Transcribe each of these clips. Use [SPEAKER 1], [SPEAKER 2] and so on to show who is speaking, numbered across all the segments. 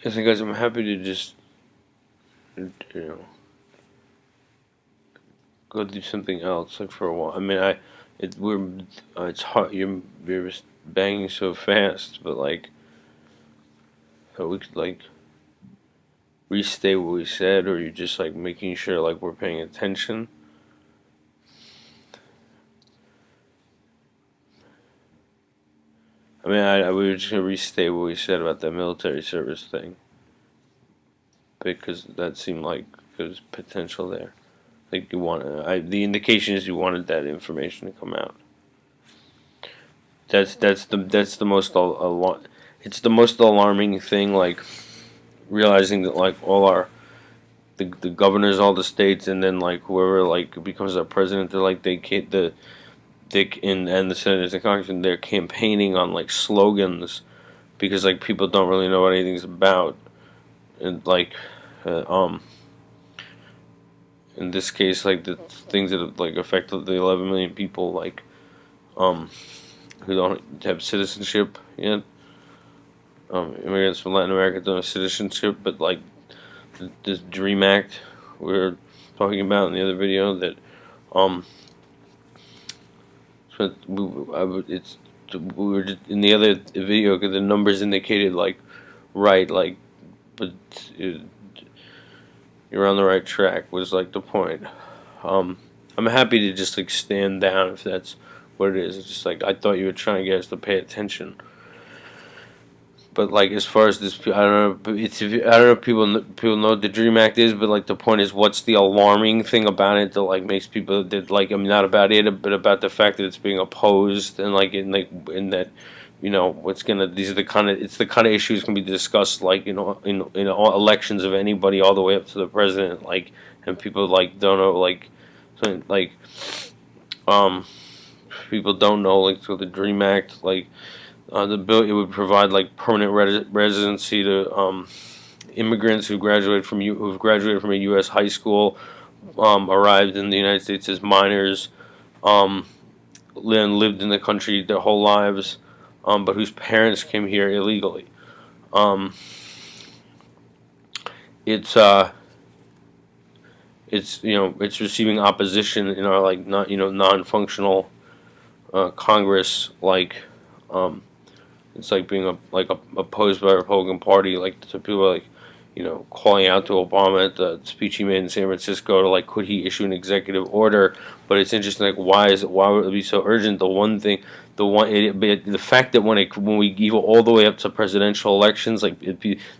[SPEAKER 1] I think, guys, I'm happy to just, you know, go do something else, like for a while. I mean, it's hard. You're just banging so fast, but like, so we could like restate what we said, or you're just like making sure like we're paying attention. I mean, we were just gonna restate what we said about the military service thing because that seemed like there's potential there. Like the indication is you wanted that information to come out. That's the most it's the most alarming thing. Like realizing that like all our the governors, all the states, and then like whoever like becomes our president, they're like they can't the Dick and the senators and congressmen, they're campaigning on like slogans because like people don't really know what anything's about, and like uh, um in this case like the things that have like affected the 11 million people like um who don't have citizenship yet. Immigrants from Latin America don't have citizenship, but like this Dream Act we were talking about in the other video that um it's we were just in the other video because the numbers indicated like right like but it, you're on the right track was like the point. um I'm happy to just like stand down if that's what it is. It's just like I thought you were trying to get us to pay attention. But like as far as this, I don't know. But I don't know if people know what the Dream Act is. But like the point is, what's the alarming thing about it that like makes people that like I mean not about it, but about the fact that it's being opposed and like in that, you know what's gonna these are the kind of it's the kind of issues can be discussed like in all elections of anybody all the way up to the president like and people like don't know like so, like um people don't know like so the Dream Act like the bill it would provide like permanent residency to immigrants who've graduated from a U.S. high school, arrived in the United States as minors, um, then lived in the country their whole lives, but whose parents came here illegally. Um, it's it's receiving opposition in our like not non-functional Congress like. Um, It's like being opposed by the Republican Party. Like so people are like, calling out to Obama at the speech he made in San Francisco to like, could he issue an executive order? But it's interesting, like, why would it be so urgent? The fact that when we go all the way up to presidential elections, like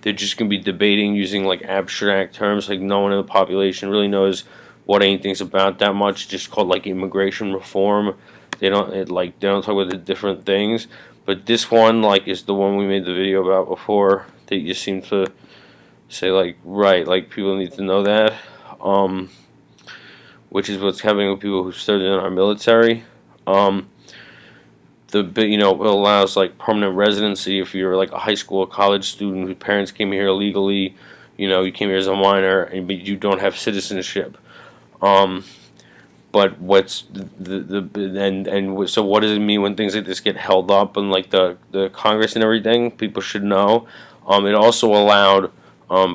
[SPEAKER 1] they're just gonna be debating using like abstract terms, like no one in the population really knows what anything's about that much. Just called like immigration reform. They don't talk about the different things. But this one, like, is the one we made the video about before that you seem to say, like, right, like, people need to know that, which is what's happening with people who served in our military. It allows, like, permanent residency if you're, like, a high school or college student whose parents came here illegally, you came here as a minor, but you don't have citizenship. But what's so what does it mean when things like this get held up and like the Congress and everything? People should know. It also allowed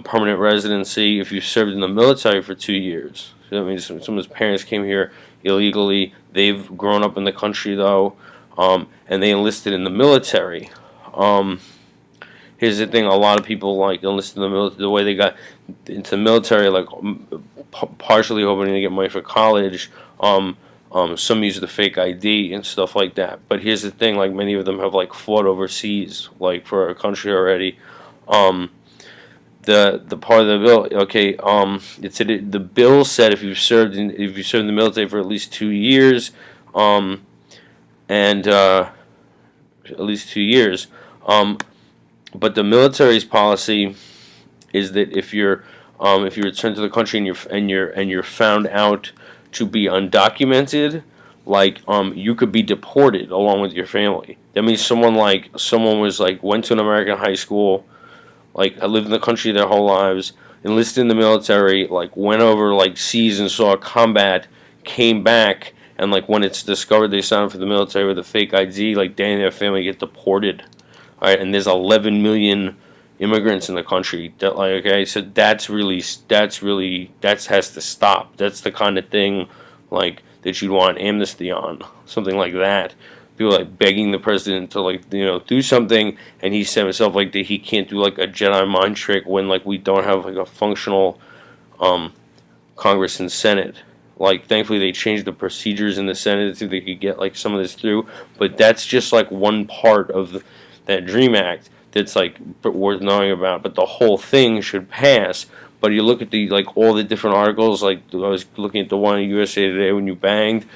[SPEAKER 1] permanent residency if you served in the military for 2 years. So that means someone's parents came here illegally. They've grown up in the country though, and they enlisted in the military. Here's the thing: a lot of people like enlisted in the military. The way they got into the military, like partially hoping to get money for college. Some use the fake ID and stuff like that. But here's the thing: like many of them have like fought overseas, like for our country already. The part of the bill, okay, it said the bill said if you served in the military for at least 2 years, and at least 2 years, but the military's policy is that if you return to the country and you're found out to be undocumented, like you could be deported along with your family. That means someone was like went to an American high school, like lived in the country their whole lives, enlisted in the military, like went over like seas and saw combat, came back, and like when it's discovered they signed up for the military with a fake ID, like they and their family get deported. All right, and there's 11 million immigrants in the country. That like okay, so that has to stop. That's the kind of thing like that you'd want amnesty on, something like that. People like begging the president to like do something, and he said himself like that he can't do like a Jedi mind trick when like we don't have like a functional um, Congress and Senate. Like, thankfully, they changed the procedures in the Senate so they could get like some of this through. But that's just like one part of that Dream Act that's like worth knowing about. But the whole thing should pass. But you look at the like all the different articles. Like I was looking at the one in USA Today when you banged.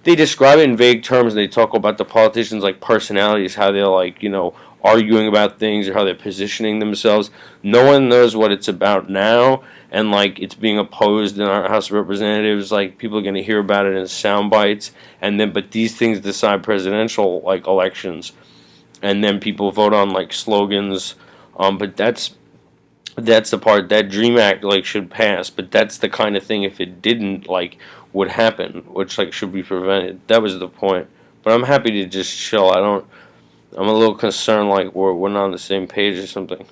[SPEAKER 1] They describe it in vague terms. And they talk about the politicians like personalities, how they're like arguing about things or how they're positioning themselves. No one knows what it's about now, and like it's being opposed in our House of Representatives. Like people are going to hear about it in sound bites, and then but these things decide presidential like elections, and then people vote on like slogans. But that's the part that Dream Act like should pass. But that's the kind of thing if it didn't like would happen, which like should be prevented. That was the point. But I'm happy to just chill. I'm a little concerned like we're not on the same page or something.